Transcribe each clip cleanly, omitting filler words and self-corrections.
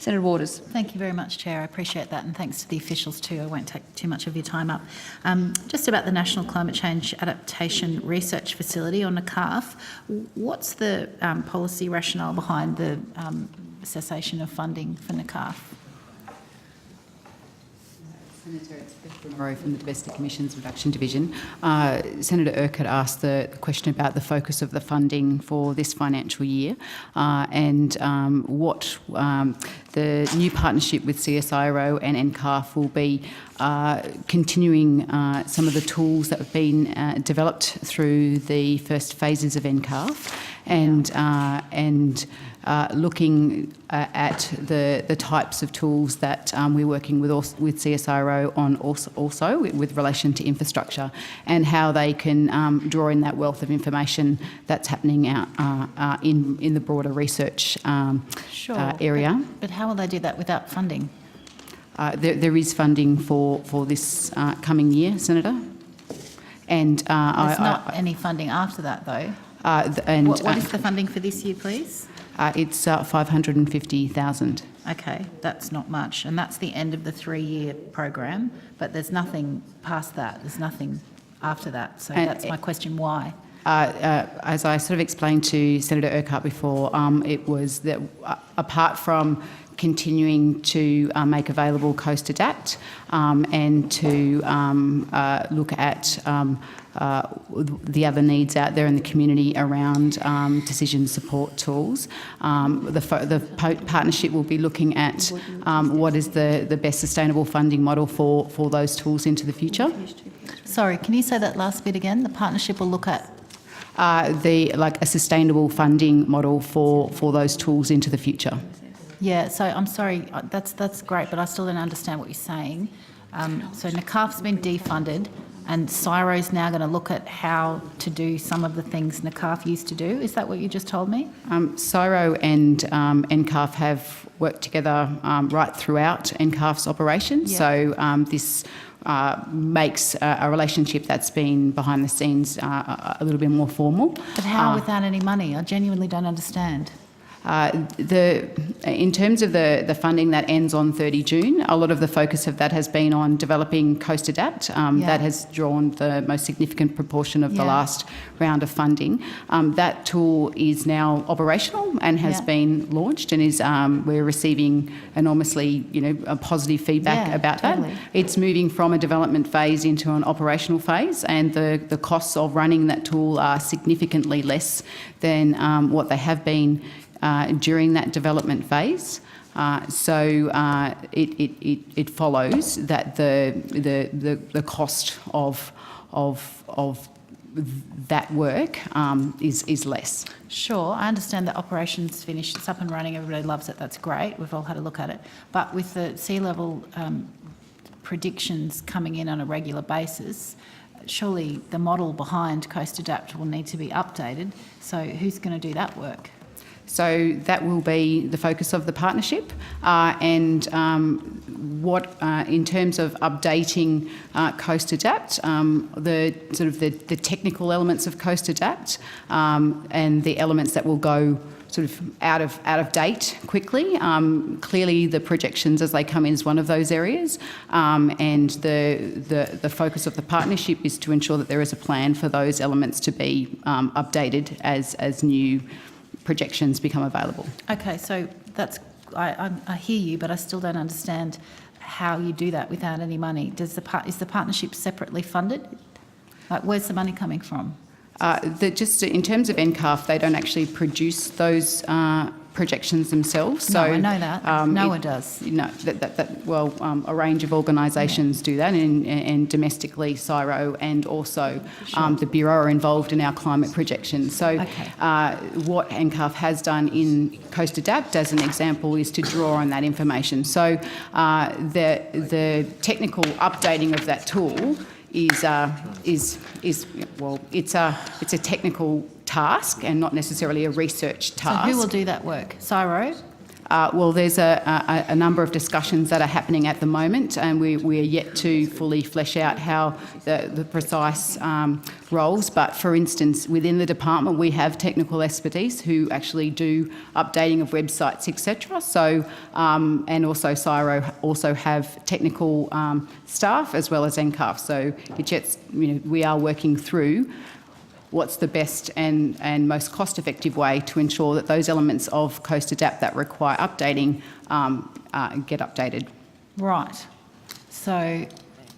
Senator Waters. Thank you very much, Chair. I appreciate that, and thanks to the officials too. I won't take too much of your time up. Just about the National Climate Change Adaptation Research Facility on NACAF, what's the policy rationale behind the cessation of funding for NACAF? Senator, it's Beth Monroe from the Domestic Emissions Reduction Division. Senator Urquhart asked the question about the focus of the funding for this financial year and what the new partnership with CSIRO and NCAF will be continuing some of the tools that have been developed through the first phases of NCAF and looking at the types of tools that we're working with CSIRO on also with relation to infrastructure and how they can draw in that wealth of information that's happening out in the broader research area. But how will they do that without funding? There is funding for this coming year, Senator. And there's not any funding after that, though. What is the funding for this year, please? It's 550,000. Okay, that's not much, and that's the end of the 3-year program. But there's nothing past that. There's nothing after that. So that's my question: why? As I sort of explained to Senator Urquhart before, it was that apart from continuing to make available Coast Adapt and to look at the other needs out there in the community around decision support tools. The partnership will be looking at what is the best sustainable funding model for those tools into the future. Sorry, can you say that last bit again? The partnership will look at a sustainable funding model for those tools into the future. Yeah, so I'm sorry, that's great, but I still don't understand what you're saying. So NACAF's been defunded, and CSIRO's now going to look at how to do some of the things NACAF used to do. Is that what you just told me? CSIRO and NCAF have worked together right throughout NCAF's operations. Yeah. So this makes a relationship that's been behind the scenes a little bit more formal. But how without any money? I genuinely don't understand. In terms of the funding that ends on 30 June, a lot of the focus of that has been on developing Coast Adapt. That has drawn the most significant proportion of the last round of funding. That tool is now operational and has been launched, and is we're receiving enormously, a positive feedback about that. It's moving from a development phase into an operational phase, and the costs of running that tool are significantly less than what they have been during that development phase. So it follows that the cost of that work is less. Sure, I understand that operations finished, it's up and running, everybody loves it, that's great, we've all had a look at it. But with the sea level predictions coming in on a regular basis, surely the model behind Coast Adapt will need to be updated. So who's going to do that work? So that will be the focus of the partnership, and what in terms of updating Coast Adapt, the technical elements of Coast Adapt, and the elements that will go sort of out of date quickly. Clearly, the projections as they come in is one of those areas, and the focus of the partnership is to ensure that there is a plan for those elements to be updated as new projections become available. Okay, so that's I hear you, but I still don't understand how you do that without any money. Is the partnership separately funded? Like, where's the money coming from? Just in terms of NCAF, they don't actually produce those projections themselves. So, no, I know that. NOAA does. A range of organisations do that, and domestically, CSIRO and also the Bureau are involved in our climate projections. So what NCAF has done in Coast Adapt, as an example, is to draw on that information. So the technical updating of that tool is it's a technical task and not necessarily a research task. So who will do that work? CSIRO? Well, there's a number of discussions that are happening at the moment, and we are yet to fully flesh out how the precise roles. But for instance, within the department, we have technical expertise who actually do updating of websites, etc. So, and also CSIRO also have technical staff as well as NCAF. So it's yet, we are working through what's the best and most cost-effective way to ensure that those elements of Coast Adapt that require updating get updated. Right. So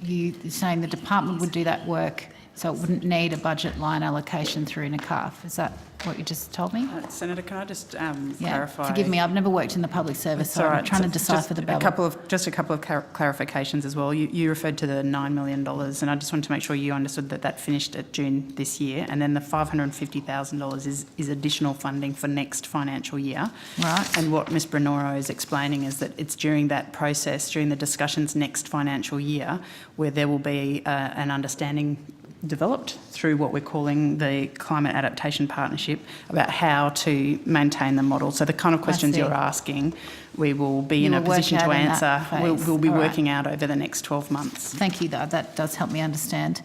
you're saying the department would do that work, so it wouldn't need a budget line allocation through NCAF. Is that what you just told me? Senator, can I just clarify? Forgive me, I've never worked in the public service, so I'm trying to decipher the babble. Just a couple of clarifications as well. You referred to the $9 million, and I just wanted to make sure you understood that that finished at June this year, and then the $550,000 is additional funding for next financial year. Right. And what Ms Brenoro is explaining is that it's during that process, during the discussions next financial year, where there will be an understanding developed through what we're calling the Climate Adaptation Partnership about how to maintain the model. So the kind of questions you're asking, we will be in a position to answer. We'll be working out over the next 12 months. Thank you, that does help me understand.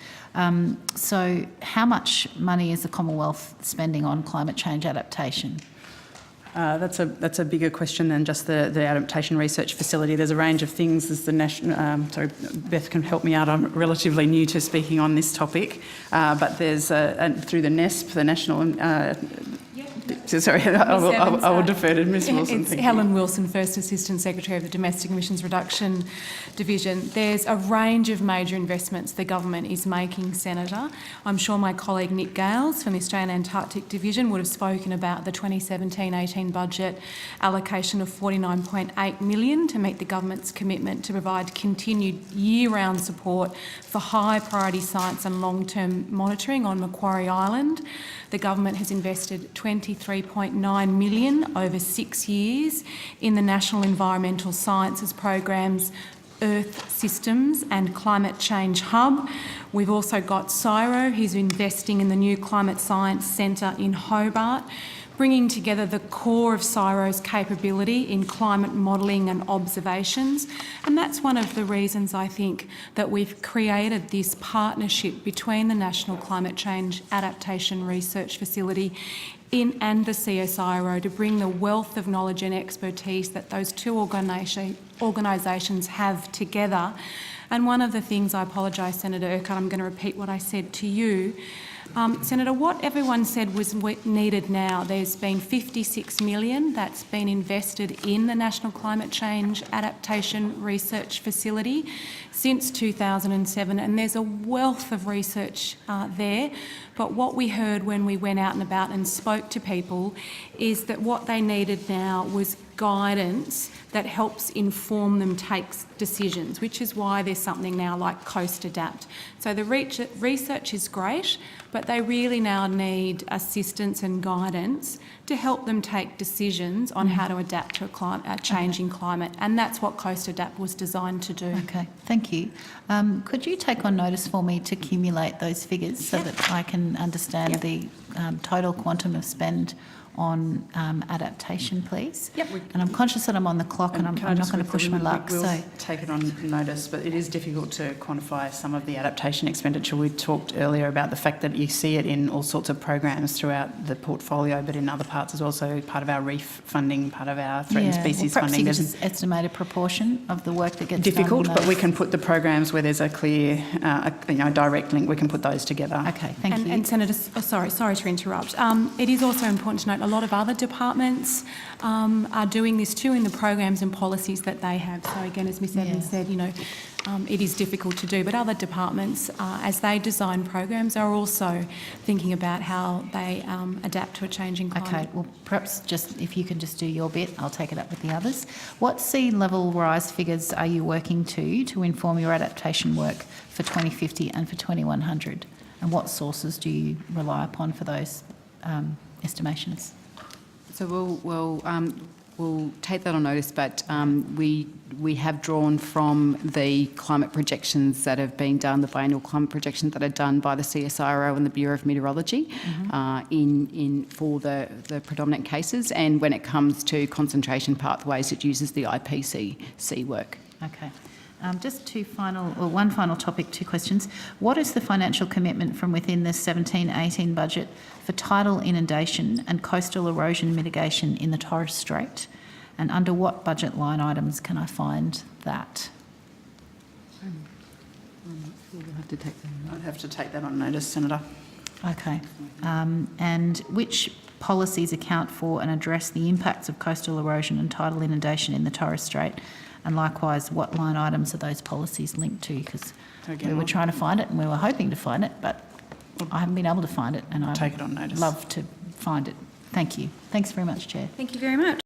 So how much money is the Commonwealth spending on climate change adaptation? That's a bigger question than just the adaptation research facility. There's a range of things. There's the national. Sorry, Beth can help me out. I'm relatively new to speaking on this topic, but there's through the NESP, the National. Sorry, I will defer to Ms Wilson. It's Helen Wilson, First Assistant Secretary of the Domestic Emissions Reduction Division. There's a range of major investments the government is making, Senator. I'm sure my colleague Nick Gales from the Australian Antarctic Division would have spoken about the 2017-18 budget allocation of $49.8 million to meet the government's commitment to provide continued year-round support for high priority science and long-term monitoring on Macquarie Island. The government has invested $23.9 million over 6 years in the National Environmental Sciences Program's Earth Systems and Climate Change Hub. We've also got CSIRO, who's investing in the new Climate Science Centre in Hobart, bringing together the core of CSIRO's capability in climate modelling and observations. And that's one of the reasons I think that we've created this partnership between the National Climate Change Adaptation Research Facility and the CSIRO to bring the wealth of knowledge and expertise that those two organisations have together. And one of the things, I apologise, Senator Urquhart, I'm going to repeat what I said to you. Senator, what everyone said was needed now. There's been $56 million that's been invested in the National Climate Change Adaptation Research Facility since 2007, and there's a wealth of research there. But what we heard when we went out and about and spoke to people is that what they needed now was guidance that helps inform them take decisions, which is why there's something now like Coast Adapt. So the research is great, but they really now need assistance and guidance to help them take decisions on how to adapt to a changing climate, and that's what Coast Adapt was designed to do. Okay, thank you. Could you take on notice for me to accumulate those figures so that I can understand the total quantum of spend on adaptation, please? Yep. And I'm conscious that I'm on the clock and I'm not going to push my luck. We'll so take it on notice, but it is difficult to quantify some of the adaptation expenditure. We talked earlier about the fact that you see it in all sorts of programs throughout the portfolio, but in other parts as well. So part of our reef funding, part of our threatened species perhaps funding. You could just estimate a proportion of the work that gets difficult, done. but we can put the programs where there's a clear, direct link. We can put those together. Okay, thank you. And Senator, sorry to interrupt. It is also important to note a lot of other departments are doing this too in the programs and policies that they have. So again, as Ms Evans said, it is difficult to do, but other departments, as they design programs, are also thinking about how they adapt to a changing climate. Okay, well, perhaps just if you can just do your bit, I'll take it up with the others. What sea level rise figures are you working to inform your adaptation work for 2050 and for 2100? And what sources do you rely upon for those estimations? So We'll take that on notice, but we have drawn from the climate projections that have been done, the biannual climate projections that are done by the CSIRO and the Bureau of Meteorology for the predominant cases. And when it comes to concentration pathways, it uses the IPCC work. Okay. Just one final topic, 2 questions. What is the financial commitment from within the 17-18 budget for tidal inundation and coastal erosion mitigation in the Torres Strait? And under what budget line items can I find that? We'll have to take that. I'd have to take that on notice, Senator. Okay. And which policies account for and address the impacts of coastal erosion and tidal inundation in the Torres Strait? And likewise, what line items are those policies linked to? Because we were trying to find it and we were hoping to find it, but I haven't been able to find it, and I'd take it on notice. love to find it. Thank you. Thanks very much, Chair. Thank you very much.